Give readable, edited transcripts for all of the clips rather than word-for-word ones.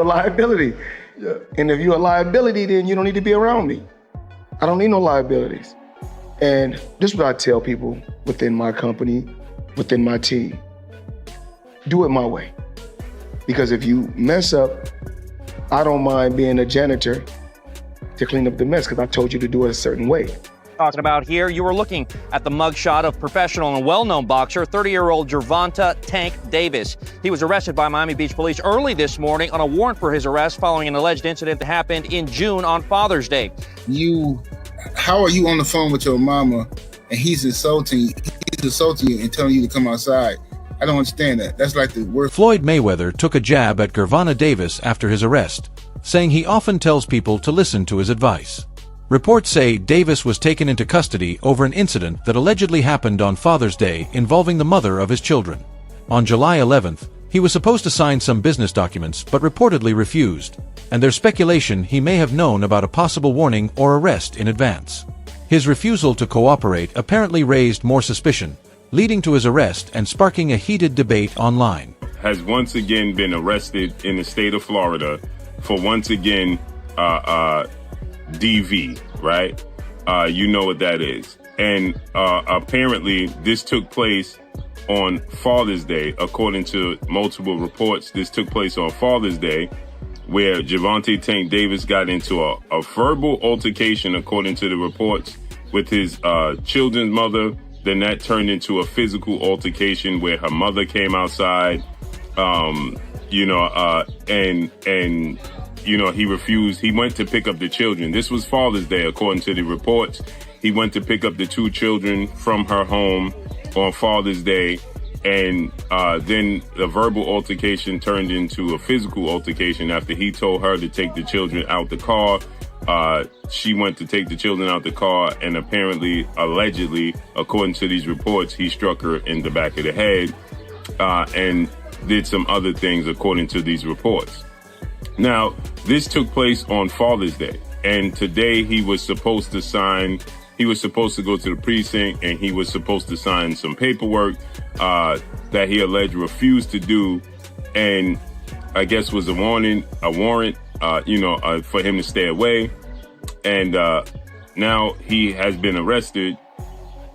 a liability. And if you're a liability, then you don't need to be around me. I don't need no liabilities. And this is what I tell people within my company, within my team. Do it my way. Because if you mess up, I don't mind being a janitor to clean up the mess because I told you to do it a certain way. Talking about here, you were looking at the mugshot of professional and well-known boxer, 30-year-old Gervonta Tank Davis. He was arrested by Miami Beach police early this morning on a warrant for his arrest following an alleged incident that happened in June on Father's Day. How are you on the phone with your mama and he's insulting you and telling you to come outside? I don't understand that. That's like the worst. Floyd Mayweather took a jab at Gervonta Davis after his arrest, saying he often tells people to listen to his advice. Reports say Davis was taken into custody over an incident that allegedly happened on Father's Day involving the mother of his children. On July 11th, he was supposed to sign some business documents but reportedly refused, and there's speculation he may have known about a possible warning or arrest in advance. His refusal to cooperate apparently raised more suspicion, leading to his arrest and sparking a heated debate online. Has once again been arrested in the state of Florida for once again DV, right? You know what that is. And apparently this took place on Father's Day. According to multiple reports, this took place on Father's Day, where Gervonta Tank Davis got into a verbal altercation, according to the reports, with his children's mother. Then that turned into a physical altercation where her mother came outside, he refused. He went to pick up the children. This was Father's Day, according to the reports. He went to pick up the two children from her home on Father's Day. And then the verbal altercation turned into a physical altercation after he told her to take the children out the car. She went to take the children out the car, and apparently, allegedly, according to these reports, he struck her in the back of the head and did some other things, according to these reports. Now, this took place on Father's Day, and today he was supposed to go to the precinct, and he was supposed to sign some paperwork that he alleged refused to do, and I guess was a warrant, for him to stay away. And now he has been arrested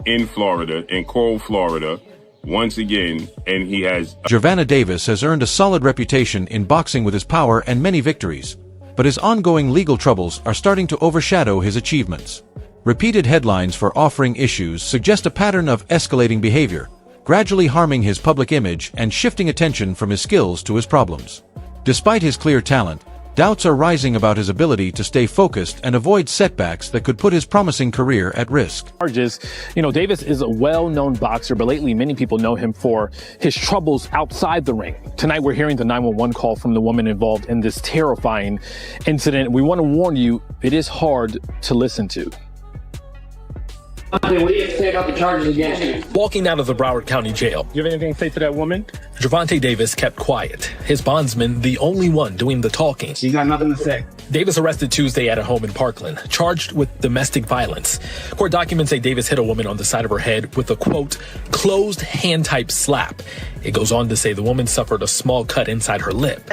in Florida, in Coral, Florida, once again, and he has... Gervonta Davis has earned a solid reputation in boxing with his power and many victories, but his ongoing legal troubles are starting to overshadow his achievements. Repeated headlines for offering issues suggest a pattern of escalating behavior, gradually harming his public image and shifting attention from his skills to his problems. Despite his clear talent, doubts are rising about his ability to stay focused and avoid setbacks that could put his promising career at risk. Charges. Davis is a well-known boxer, but lately many people know him for his troubles outside the ring. Tonight we're hearing the 911 call from the woman involved in this terrifying incident. We want to warn you, it is hard to listen to. What do you have to say about the charges against you? Walking out of the Broward County Jail, You have anything to say to that woman? Gervonta Davis kept quiet, his bondsman the only one doing the talking. You got nothing to say. Davis arrested Tuesday at a home in Parkland, charged with domestic violence. Court documents say Davis hit a woman on the side of her head with a, quote, closed hand-type slap. It goes on to say the woman suffered a small cut inside her lip.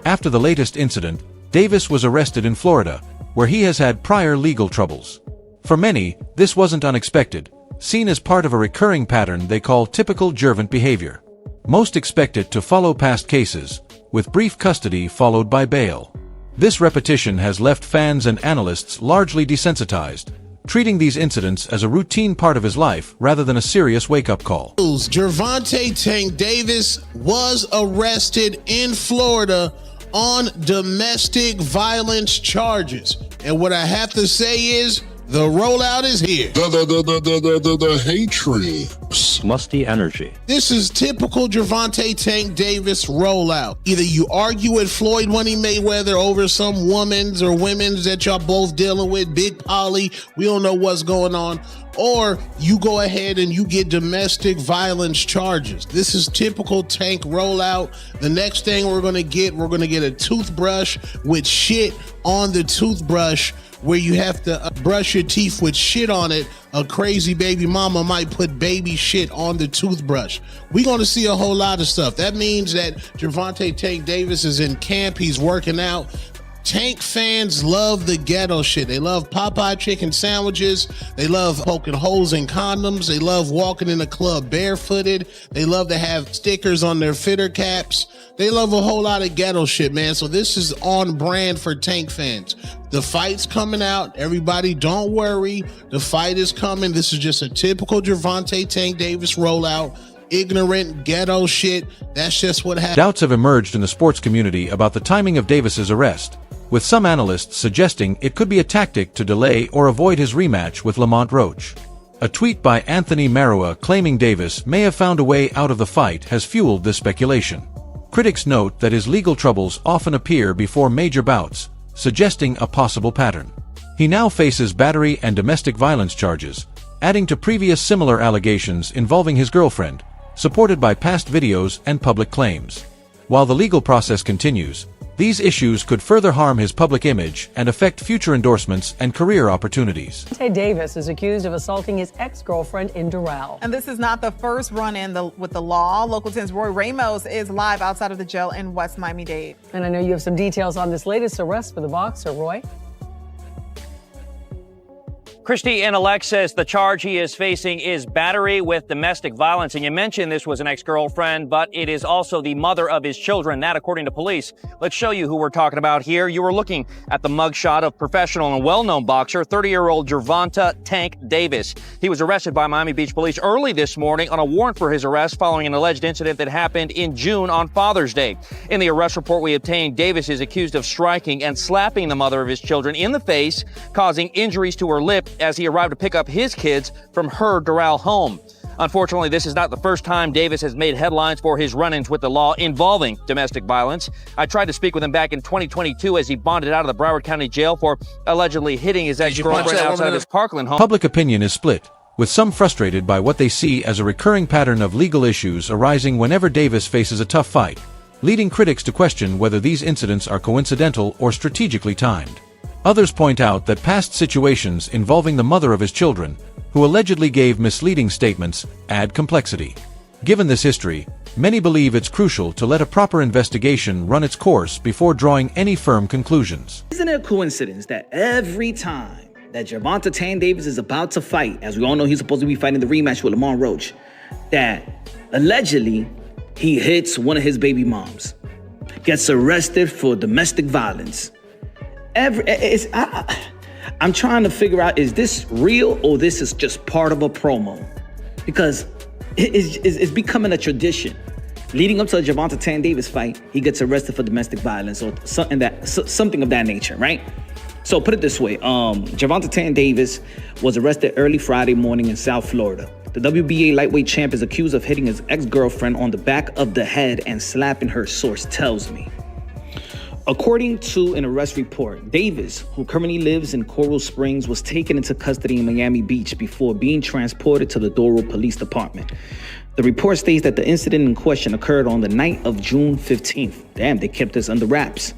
After the latest incident, Davis was arrested in Florida, where he has had prior legal troubles. For many, this wasn't unexpected, seen as part of a recurring pattern they call typical Gervonta behavior. Most expect it to follow past cases, with brief custody followed by bail. This repetition has left fans and analysts largely desensitized, treating these incidents as a routine part of his life rather than a serious wake-up call. Gervonta Tank Davis was arrested in Florida on domestic violence charges. And what I have to say is, the rollout is here. The hatred. Musty energy. This is typical Gervonta Tank Davis rollout. Either you argue with Floyd Mayweather over some women's or women's that y'all both dealing with, Big Polly, we don't know what's going on, or you go ahead and you get domestic violence charges. This is typical Tank rollout. The next thing we're gonna get a toothbrush with shit on the toothbrush, where you have to brush your teeth with shit on it. A crazy baby mama might put baby shit on the toothbrush. We're going to see a whole lot of stuff. That means that Gervonta Tank Davis is in camp. He's working out. Tank fans love the ghetto shit. They love Popeye chicken sandwiches. They love poking holes in condoms. They love walking in the club barefooted. They love to have stickers on their fitter caps. They love a whole lot of ghetto shit, man. So this is on brand for Tank fans. The fight's coming out. Everybody, don't worry. The fight is coming. This is just a typical Gervonta Tank Davis rollout. Ignorant ghetto shit. That's just what happened. Doubts have emerged in the sports community about the timing of Davis's arrest, with some analysts suggesting it could be a tactic to delay or avoid his rematch with Lamont Roach. A tweet by Anthony Marua claiming Davis may have found a way out of the fight has fueled this speculation. Critics note that his legal troubles often appear before major bouts, suggesting a possible pattern. He now faces battery and domestic violence charges, adding to previous similar allegations involving his girlfriend, supported by past videos and public claims. While the legal process continues, these issues could further harm his public image and affect future endorsements and career opportunities. Gervonta Davis is accused of assaulting his ex-girlfriend in Doral. And this is not the first run-in with the law. Local 10's Roy Ramos is live outside of the jail in West Miami-Dade. And I know you have some details on this latest arrest for the boxer, Roy. Christy and Alex says the charge he is facing is battery with domestic violence. And you mentioned this was an ex-girlfriend, but it is also the mother of his children. That, according to police. Let's show you who we're talking about here. You were looking at the mugshot of professional and well-known boxer, 30-year-old Gervonta Tank Davis. He was arrested by Miami Beach police early this morning on a warrant for his arrest following an alleged incident that happened in June on Father's Day. In the arrest report we obtained, Davis is accused of striking and slapping the mother of his children in the face, causing injuries to her lip as he arrived to pick up his kids from her Doral home. Unfortunately, this is not the first time Davis has made headlines for his run-ins with the law involving domestic violence. I tried to speak with him back in 2022 as he bonded out of the Broward County Jail for allegedly hitting his ex-girlfriend outside of his Parkland home. Public opinion is split, with some frustrated by what they see as a recurring pattern of legal issues arising whenever Davis faces a tough fight, leading critics to question whether these incidents are coincidental or strategically timed. Others point out that past situations involving the mother of his children, who allegedly gave misleading statements, add complexity. Given this history, many believe it's crucial to let a proper investigation run its course before drawing any firm conclusions. Isn't it a coincidence that every time that Gervonta Tank Davis is about to fight, as we all know he's supposed to be fighting the rematch with Lamont Roach, that allegedly he hits one of his baby moms, gets arrested for domestic violence? I'm trying to figure out, is this real or this is just part of a promo? Because it's becoming a tradition. Leading up to the Gervonta Tank Davis fight, he gets arrested for domestic violence or something of that nature, right? So put it this way, Gervonta Tank Davis was arrested early Friday morning in South Florida. The WBA lightweight champ is accused of hitting his ex-girlfriend on the back of the head and slapping her, source tells me. According to an arrest report, Davis, who currently lives in Coral Springs, was taken into custody in Miami Beach before being transported to the Doral Police Department. The report states that the incident in question occurred on the night of June 15th. Damn, they kept this under wraps.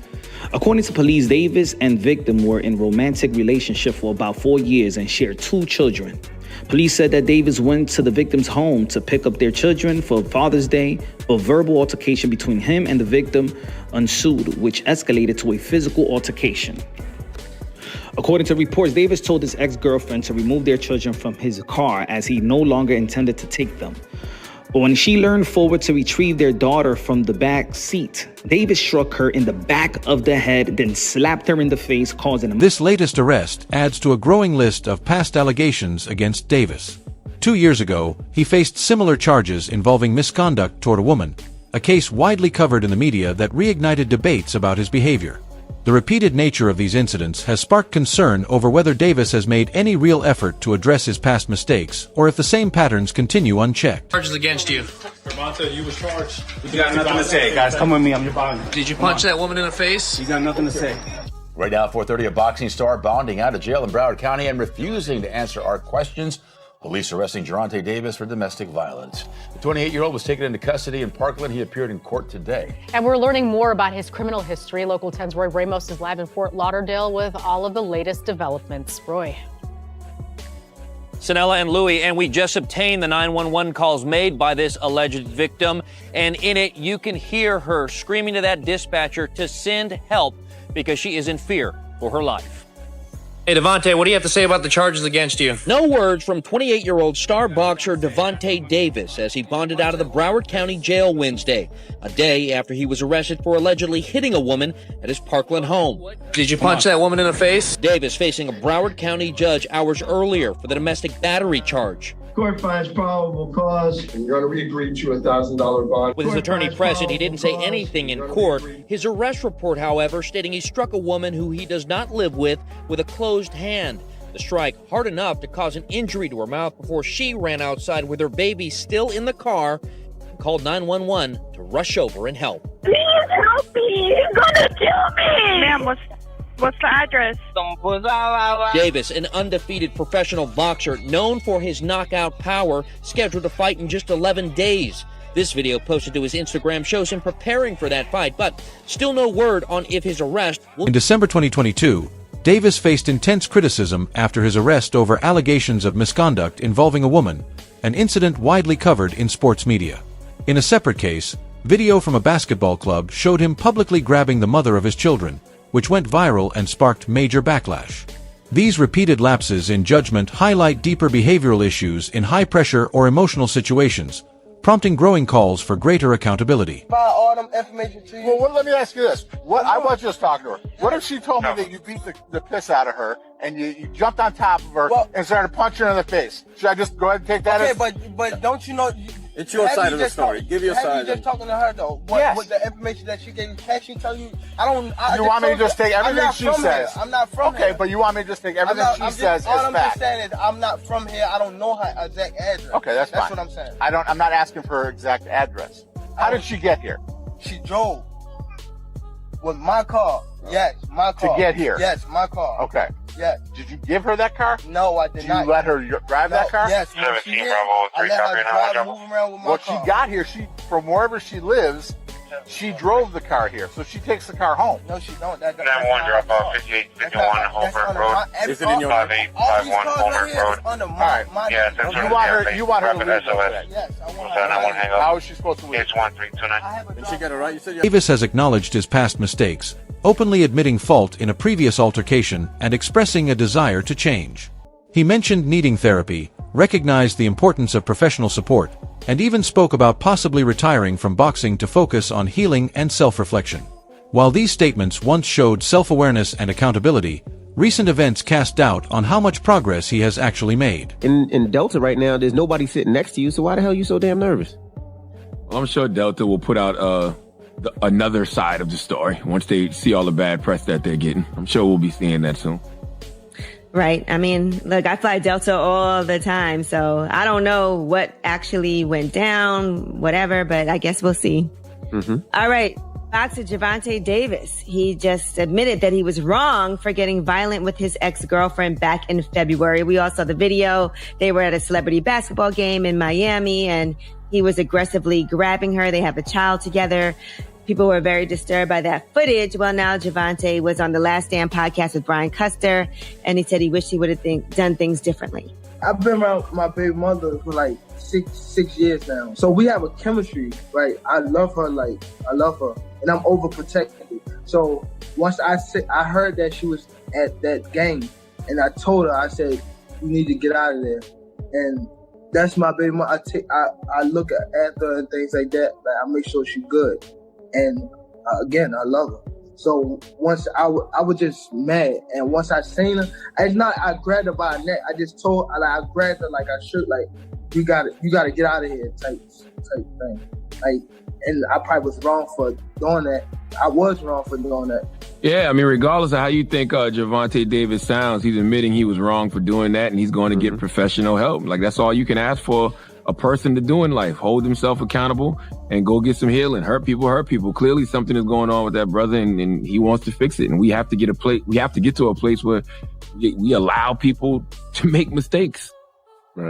According to police, Davis and victim were in romantic relationship for about 4 years and shared 2 children. Police said that Davis went to the victim's home to pick up their children for Father's Day. A verbal altercation between him and the victim ensued, which escalated to a physical altercation. According to reports, Davis told his ex-girlfriend to remove their children from his car as he no longer intended to take them. But when she leaned forward to retrieve their daughter from the back seat, Davis struck her in the back of the head, then slapped her in the face, causing him. This latest arrest adds to a growing list of past allegations against Davis. 2 years ago, he faced similar charges involving misconduct toward a woman, a case widely covered in the media that reignited debates about his behavior. The repeated nature of these incidents has sparked concern over whether Davis has made any real effort to address his past mistakes, or if the same patterns continue unchecked. Charges against you. Gervonta, you were charged. You got nothing to say, guys. Come with me. I'm your bond. Did you punch that woman in the face? You got nothing to say. Right now, 4:30, a boxing star bonding out of jail in Broward County and refusing to answer our questions Police arresting Gervonta Davis for domestic violence. The 28-year-old was taken into custody in Parkland. He appeared in court today. And we're learning more about his criminal history. Local 10's Roy Ramos is live in Fort Lauderdale with all of the latest developments. Roy. Sanella and Louie, and we just obtained the 911 calls made by this alleged victim. And in it, you can hear her screaming to that dispatcher to send help because she is in fear for her life. Hey, Devontae, what do you have to say about the charges against you? No words from 28-year-old star boxer Gervonta Davis as he bonded out of the Broward County Jail Wednesday, a day after he was arrested for allegedly hitting a woman at his Parkland home. Did you punch that woman in the face? Davis facing a Broward County judge hours earlier for the domestic battery charge. Court finds probable cause, and Your Honor, we agreed to a $1,000 bond. With his attorney present, he didn't say anything in court. His arrest report, however, stating he struck a woman who he does not live with a closed hand. The strike hard enough to cause an injury to her mouth before she ran outside with her baby still in the car and called 911 to rush over and help. Please help me! He's gonna kill me! Ma'am, what's the address? Davis, an undefeated professional boxer known for his knockout power, scheduled to fight in just 11 days. This video posted to his Instagram shows him preparing for that fight, but still no word on if his arrest will... In December 2022, Davis faced intense criticism after his arrest over allegations of misconduct involving a woman, an incident widely covered in sports media. In a separate case, video from a basketball club showed him publicly grabbing the mother of his children, which went viral and sparked major backlash. These repeated lapses in judgment highlight deeper behavioral issues in high-pressure or emotional situations, prompting growing calls for greater accountability. All them information to you. Well, let me ask you this. I was just talking to her. What if she told me that you beat the piss out of her and you jumped on top of her and started punching her in the face? Should I just go ahead and take that? Okay, but don't you know... It's your side of the story. Give your side. You just talking to her though. With the information that she gave you, can she tell you? You want me to just take everything she says? I'm not from here. Okay, but you want me to just take everything she says as fact? All I'm just saying is I'm not from here. I don't know her exact address. Okay, that's fine. That's what I'm saying. I'm not asking for her exact address. How did she get here? She drove with my car. Yes, my car. To get here? Yes, my car. Okay. Yes. Did you give her that car? No, I did not. Did you let her drive that car? Yes. 17 Bravo 3 copy. Move around with my car. She got here. From wherever she lives, she drove the car here, so she takes the car home. No, she don't. 9-1 drop off 5851 Homer Road. Is it in your 5851 Homer Road? Under my Yeah, you want her to leave. Yes, I want her. I won't hang up. How is she supposed to leave? It's 1329. Did she get it right? You said Davis has acknowledged his past mistakes, openly admitting fault in a previous altercation and expressing a desire to change. He mentioned needing therapy, recognized the importance of professional support, and even spoke about possibly retiring from boxing to focus on healing and self-reflection. While these statements once showed self-awareness and accountability, recent events cast doubt on how much progress he has actually made. In Delta right now, there's nobody sitting next to you, so why the hell are you so damn nervous? I'm sure Delta will put out another side of the story once they see all the bad press that they're getting. I'm sure we'll be seeing that soon. Right. I mean, look, I fly Delta all the time, so I don't know what actually went down, whatever, but I guess we'll see. All right. Boxer Gervonta Davis. He just admitted that he was wrong for getting violent with his ex-girlfriend back in February. We all saw the video. They were at a celebrity basketball game in Miami, and he was aggressively grabbing her. They have a child together. People were very disturbed by that footage. Well, now Gervonta was on the Last Stand podcast with Brian Custer, and he said he wished he would have done things differently. I've been around my baby mother for like six years now. So we have a chemistry, right? I love her, and I'm overprotective. So once I heard that she was at that game, and I told her, I said, you need to get out of there. And that's my baby mother. I look at her and things like that. Like, I make sure she's good. And again, I love her. So once I was just mad, and once I seen her, I grabbed her by her neck. I just told her, I grabbed her like I should, like you gotta get out of here type thing. Like, and I probably was wrong for doing that. I was wrong for doing that. Yeah, I mean, regardless of how you think Gervonta Davis sounds, he's admitting he was wrong for doing that, and he's going to get professional help. Like, that's all you can ask for a person to do in life. Hold himself accountable and go get some healing. Hurt people. Clearly something is going on with that brother, and he wants to fix it. And we have to get to a place where we allow people to make mistakes.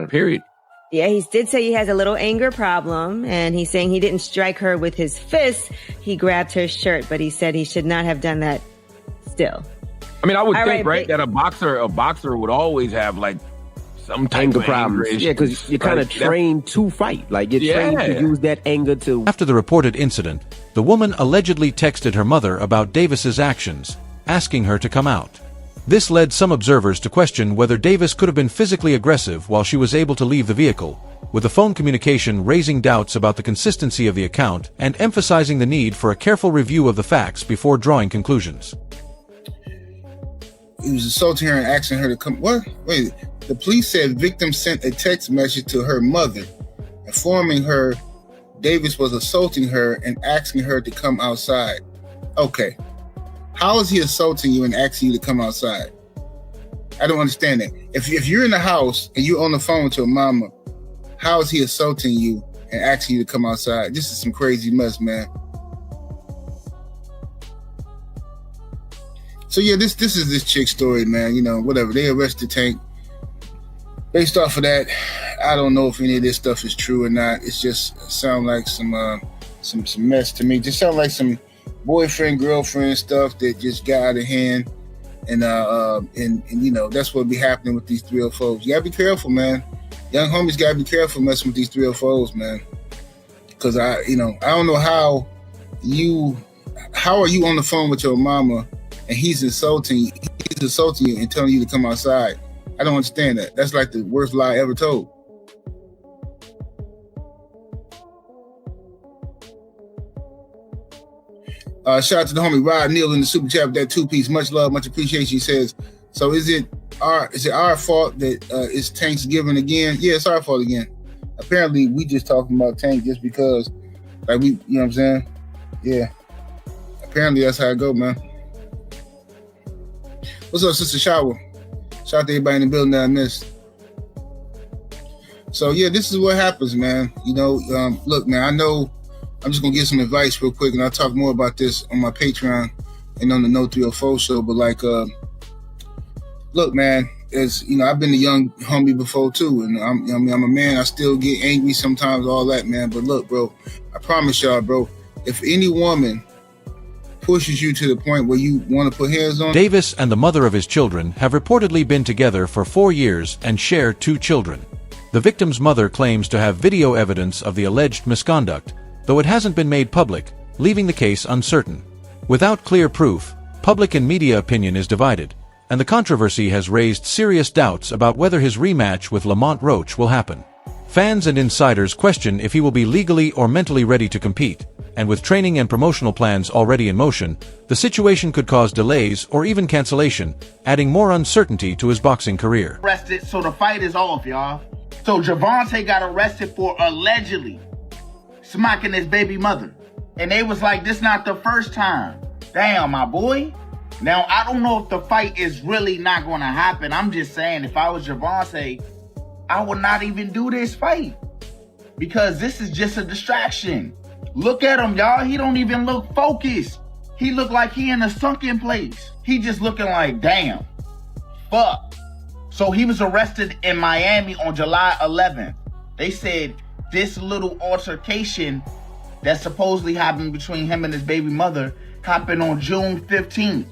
Period. Yeah, he did say he has a little anger problem, and he's saying he didn't strike her with his fist. He grabbed her shirt, but he said he should not have done that still. I mean, I would All think, right, that a boxer would always have like some type Anger of problems. anger Yeah, because you're kind of trained to fight. Like, you're trained to use that anger to... After the reported incident, the woman allegedly texted her mother about Davis's actions, asking her to come out. This led some observers to question whether Davis could have been physically aggressive while she was able to leave the vehicle, with the phone communication raising doubts about the consistency of the account and emphasizing the need for a careful review of the facts before drawing conclusions. He was assaulting her and asking her to come. What? Wait. The police said victim sent a text message to her mother, informing her Davis was assaulting her and asking her to come outside. Okay. How is he assaulting you and asking you to come outside? I don't understand that. If you're in the house and you're on the phone with your mama, how is he assaulting you and asking you to come outside? This is some crazy mess, man. So yeah, this is this chick's story, man. You know, whatever. They arrested Tank. Based off of that, I don't know if any of this stuff is true or not. It's just sound like some mess to me. Just sound like some boyfriend, girlfriend stuff that just got out of hand. And you know, that's what be happening with these 304s. You gotta be careful, man. Young homies gotta be careful messing with these 304s, man. Cause I don't know how are you on the phone with your mama and he's insulting you and telling you to come outside. I don't understand that. That's like the worst lie ever told. Shout out to the homie Rod Neal in the super chat with that 2-piece. Much love, much appreciation. He says, so is it our fault that it's Tank's giving again? Yeah, it's our fault again. Apparently, we just talking about Tank just because, like, you know what I'm saying? Yeah. Apparently, that's how it go, man. What's up, Sister Shower? Shout out to everybody in the building that I missed. So, yeah, this is what happens, man. You know, look, man, I know I'm just going to give some advice real quick, and I'll talk more about this on my Patreon and on the No 304 show. But, like, look, man, as you know, I've been a young homie before, too. And I'm a man. I still get angry sometimes, all that, man. But, look, bro, I promise y'all, bro, if any woman pushes you to the point where you want to put hands on... Davis and the mother of his children have reportedly been together for 4 years and share 2 children. The victim's mother claims to have video evidence of the alleged misconduct, though it hasn't been made public, leaving the case uncertain. Without clear proof, public and media opinion is divided, and the controversy has raised serious doubts about whether his rematch with Lamont Roach will happen. Fans and insiders question if he will be legally or mentally ready to compete, and with training and promotional plans already in motion, the situation could cause delays or even cancellation, adding more uncertainty to his boxing career. Arrested, so the fight is off, y'all. So Gervonta got arrested for allegedly smacking his baby mother. And they was like, this not the first time. Damn, my boy. Now, I don't know if the fight is really not going to happen. I'm just saying, if I was Gervonta, I would not even do this fight. Because this is just a distraction. Look at him, y'all. He don't even look focused. He look like he in a sunken place. He just looking like, damn, fuck. So he was arrested in Miami on July 11th. They said this little altercation that supposedly happened between him and his baby mother happened on June 15th,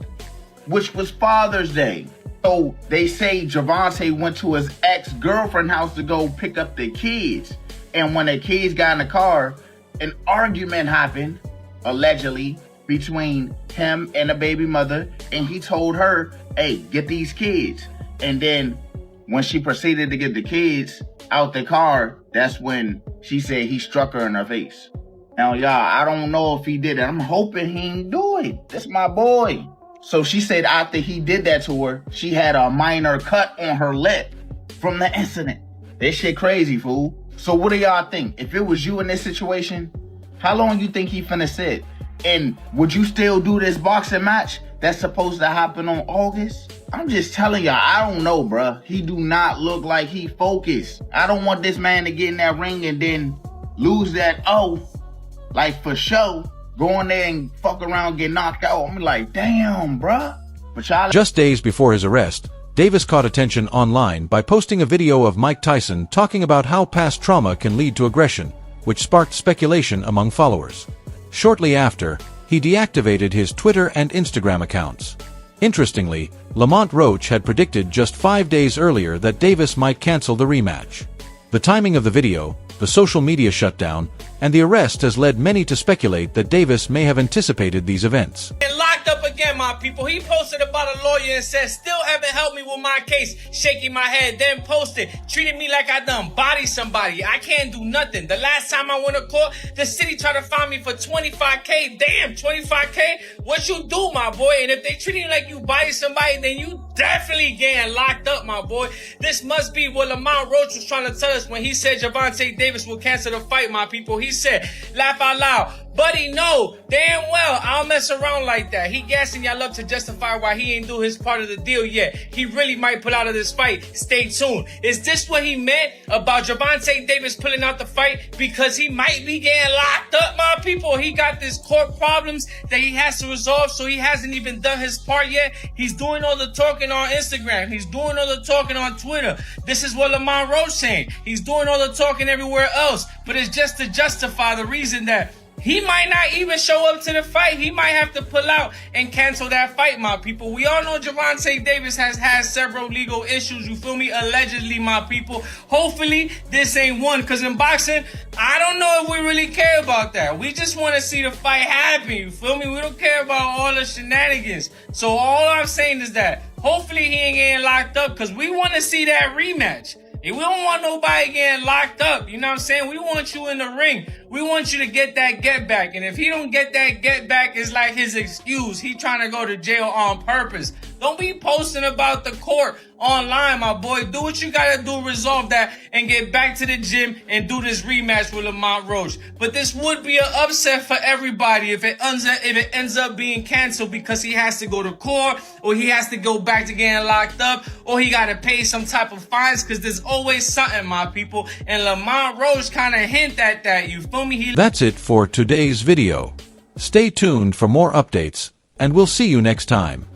which was Father's Day. So they say Gervonta went to his ex-girlfriend's house to go pick up the kids. And when the kids got in the car, an argument happened, allegedly, between him and the baby mother. And he told her, hey, get these kids. And then when she proceeded to get the kids out the car, that's when she said he struck her in her face. Now, y'all, I don't know if he did it. I'm hoping he didn't do it. That's my boy. So she said after he did that to her, she had a minor cut on her lip from the incident. This shit crazy, fool. So what do y'all think? If it was you in this situation, how long you think he finna sit? And would you still do this boxing match that's supposed to happen on August? I'm just telling y'all, I don't know, bruh. He do not look like he focused. I don't want this man to get in that ring and then lose that like for show, go in there and fuck around, get knocked out. I'm like, damn, bruh. But y'all... Just days before his arrest, Davis caught attention online by posting a video of Mike Tyson talking about how past trauma can lead to aggression, which sparked speculation among followers. Shortly after, he deactivated his Twitter and Instagram accounts. Interestingly, Lamont Roach had predicted just 5 days earlier that Davis might cancel the rematch. The timing of the video, the social media shutdown, and the arrest has led many to speculate that Davis may have anticipated these events. Locked up again, my people. He posted about a lawyer and said, still haven't helped me with my case. Shaking my head, then posted, treated me like I done bodied somebody. I can't do nothing. The last time I went to court, the city tried to find me for $25K. Damn, $25K? What you do, my boy? And if they treat you like you bodied somebody, then you definitely getting locked up, my boy. This must be what Lamont Roach was trying to tell us when he said Gervonta Davis will cancel the fight, my people. He said, laugh out loud. Buddy, no, damn well, I don't mess around like that. He gassing y'all up to justify why he ain't do his part of the deal yet. He really might pull out of this fight. Stay tuned. Is this what he meant about Gervonta Davis pulling out the fight? Because he might be getting locked up, my people. He got this court problems that he has to resolve, so he hasn't even done his part yet. He's doing all the talking on Instagram. He's doing all the talking on Twitter. This is what Lamont Roach saying. He's doing all the talking everywhere else, but it's just to justify the reason that he might not even show up to the fight. He might have to pull out and cancel that fight, my people. We all know Gervonta Davis has had several legal issues, you feel me? Allegedly, my people. Hopefully, this ain't one, because in boxing, I don't know if we really care about that. We just want to see the fight happen, you feel me? We don't care about all the shenanigans. So all I'm saying is that hopefully he ain't getting locked up, because we want to see that rematch. And we don't want nobody getting locked up, you know what I'm saying? We want you in the ring. We want you to get that get back. And if he don't get that get back, it's like his excuse. He trying to go to jail on purpose. Don't be posting about the court online, my boy. Do what you gotta do, resolve that, and get back to the gym and do this rematch with Lamont Roach. But this would be an upset for everybody if it ends up being canceled because he has to go to court, or he has to go back to getting locked up, or he gotta pay some type of fines, because there's always something, my people. And Lamont Roach kind of hint at that, you feel me? That's it for today's video. Stay tuned for more updates, and we'll see you next time.